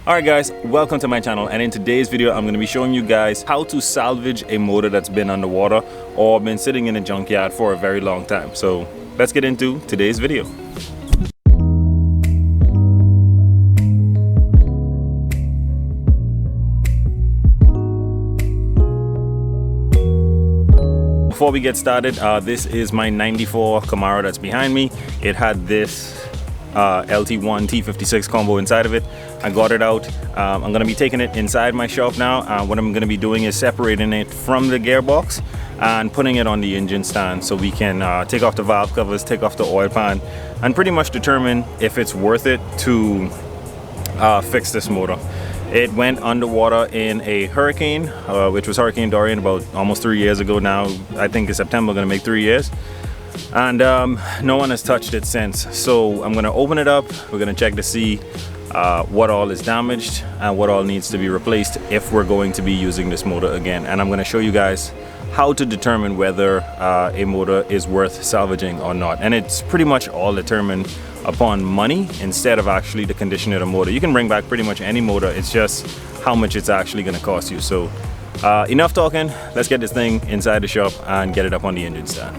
Alright guys, welcome to my channel, and in today's video I'm going to be showing you guys how to salvage a motor that's been underwater or been sitting in a junkyard for a very long time. So let's get into today's video. Before we get started, this is my 94 Camaro that's behind me. It had this LT1 T56 combo inside of it. I got it out. I'm going to be taking it inside my shop now. What I'm going to be doing is separating it from the gearbox and putting it on the engine stand so we can take off the valve covers, take off the oil pan, and pretty much determine if it's worth it to fix this motor. It went underwater in a hurricane, which was Hurricane Dorian about almost 3 years ago now. I think in September going to make 3 years. And no one has touched it since. So I'm going to open it up. We're going to check to see what all is damaged and what all needs to be replaced if we're going to be using this motor again. And I'm going to show you guys how to determine whether a motor is worth salvaging or not. And it's pretty much all determined upon money instead of actually the condition of the motor. You can bring back pretty much any motor, it's just how much it's actually going to cost you. So enough talking, let's get this thing inside the shop and get it up on the engine stand.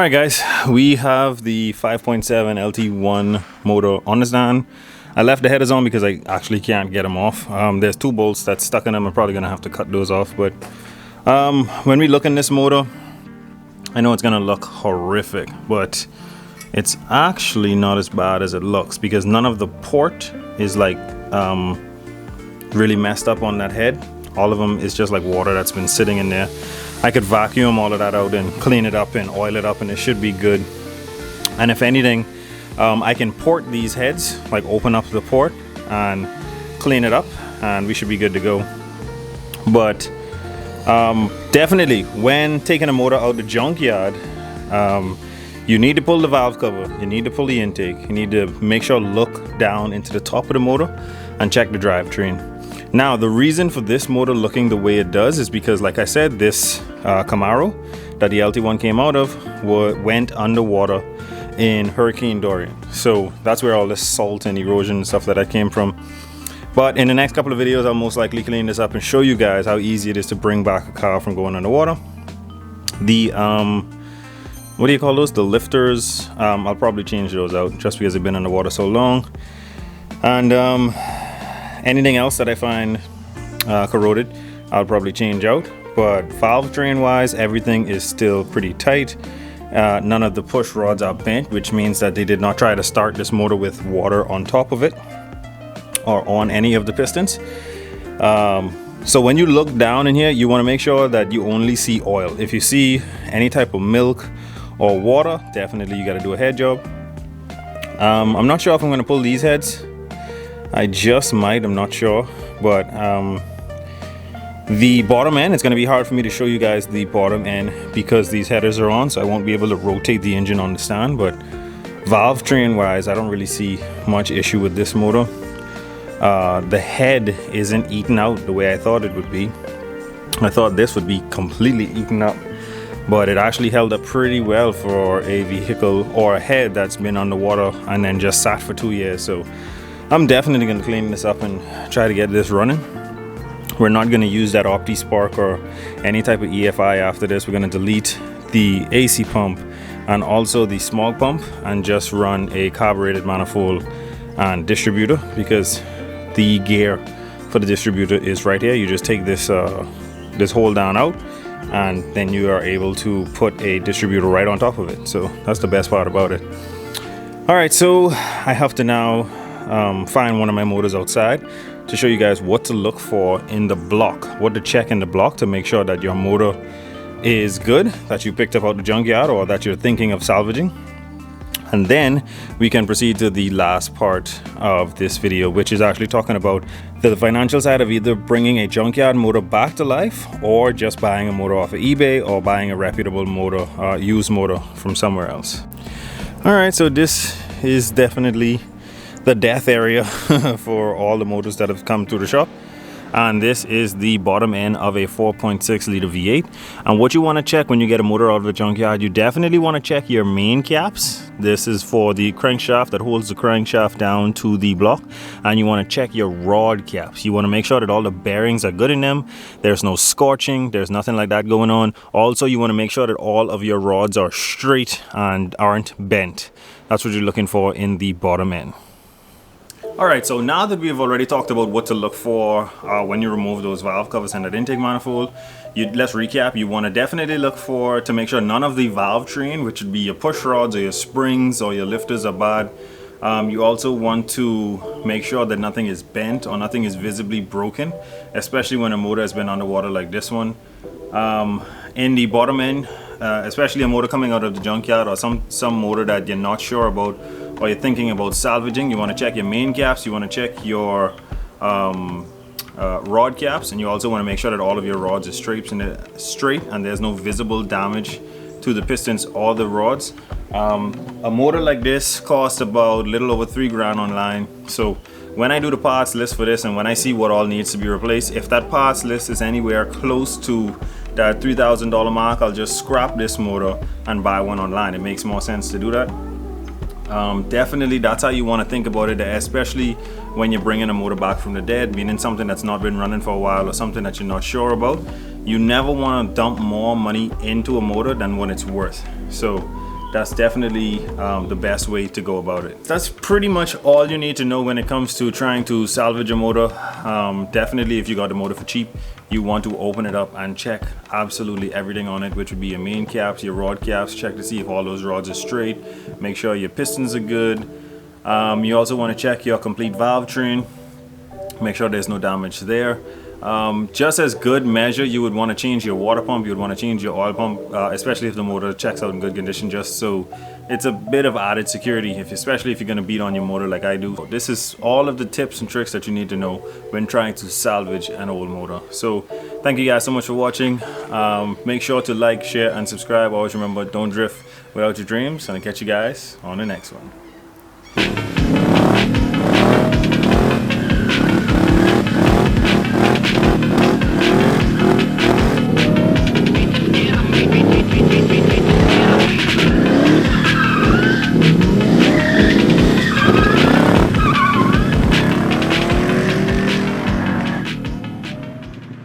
Alright guys, we have the 5.7 LT1 motor on the stand. I left the headers on because I actually can't get them off. There's 2 bolts that's stuck in them. I'm probably gonna have to cut those off, but when we look in this motor, I know it's gonna look horrific, but it's actually not as bad as it looks because none of the port is like really messed up on that head. All of them is just like water that's been sitting in there. I could vacuum all of that out and clean it up and oil it up and it should be good. And if anything, I can port these heads, like open up the port and clean it up and we should be good to go. But definitely when taking a motor out the junkyard, you need to pull the valve cover, you need to pull the intake, you need to make sure look down into the top of the motor and check the drivetrain. Now the reason for this motor looking the way it does is because, like I said, this Camaro that the LT1 came out of went underwater in Hurricane Dorian. So that's where all this salt and erosion and stuff that came from. But in the next couple of videos, I'll most likely clean this up and show you guys how easy it is to bring back a car from going underwater. The what do you call those? The lifters. I'll probably change those out just because they've been underwater so long. And anything else that I find corroded, I'll probably change out. But valve train wise, everything is still pretty tight. None of the push rods are bent, which means that they did not try to start this motor with water on top of it or on any of the pistons. So when you look down in here, you want to make sure that you only see oil. If you see any type of milk or water, definitely you got to do a head job. I'm not sure if I'm going to pull these heads. I just might, I'm not sure, but the bottom end, it's going to be hard for me to show you guys the bottom end because these headers are on, so I won't be able to rotate the engine on the stand. But valve train wise, I don't really see much issue with this motor. The head isn't eaten out the way I thought it would be. I thought this would be completely eaten up, but it actually held up pretty well for a vehicle or a head that's been underwater and then just sat for 2 years. So I'm definitely going to clean this up and try to get this running. We're not going to use that OptiSpark or any type of EFI after this. We're going to delete the AC pump and also the smog pump and just run a carbureted manifold and distributor, because the gear for the distributor is right here. You just take this this hole down out and then you are able to put a distributor right on top of it. So that's the best part about it. All right, so I have to now find one of my motors outside to show you guys what to look for in the block, what to check in the block to make sure that your motor is good, that you picked up out the junkyard or that you're thinking of salvaging. And then we can proceed to the last part of this video, which is actually talking about the financial side of either bringing a junkyard motor back to life or just buying a motor off of eBay or buying a reputable motor, used motor from somewhere else. All right, so this is definitely the death area for all the motors that have come to the shop, and this is the bottom end of a 4.6 liter V8. And what you want to check when you get a motor out of the junkyard, you definitely want to check your main caps. This is for the crankshaft that holds the crankshaft down to the block, and you want to check your rod caps. You want to make sure that all the bearings are good in them, there's no scorching, there's nothing like that going on. Also, you want to make sure that all of your rods are straight and aren't bent. That's what you're looking for in the bottom end. Alright, so now that we've already talked about what to look for when you remove those valve covers and that intake manifold, let's recap. You want to definitely look for to make sure none of the valve train, which would be your push rods or your springs or your lifters, are bad. You also want to make sure that nothing is bent or nothing is visibly broken, especially when a motor has been underwater like this one. In the bottom end, especially a motor coming out of the junkyard or some motor that you're not sure about or you're thinking about salvaging, you want to check your main caps, you want to check your rod caps, and you also want to make sure that all of your rods are straight and there's no visible damage to the pistons or the rods. A motor like this costs about a little over 3 grand online. So when I do the parts list for this and when I see what all needs to be replaced, if that parts list is anywhere close to that $3,000 mark, I'll just scrap this motor and buy one online. It makes more sense to do that. Definitely that's how you want to think about it, especially when you're bringing a motor back from the dead, meaning something that's not been running for a while or something that you're not sure about. You never want to dump more money into a motor than what it's worth. So that's definitely the best way to go about it. That's pretty much all you need to know when it comes to trying to salvage a motor. Definitely, if you got the motor for cheap, you want to open it up and check absolutely everything on it, which would be your main caps, your rod caps. Check to see if all those rods are straight. Make sure your pistons are good. You also want to check your complete valve train. Make sure there's no damage there. Just as good measure, you would want to change your water pump, you would want to change your oil pump, especially if the motor checks out in good condition, just so it's a bit of added security, especially if you're going to beat on your motor like I do. This is all of the tips and tricks that you need to know when trying to salvage an old motor. So thank you guys so much for watching. Make sure to like, share, and subscribe. Always remember, don't drift without your dreams, and I'll catch you guys on the next one.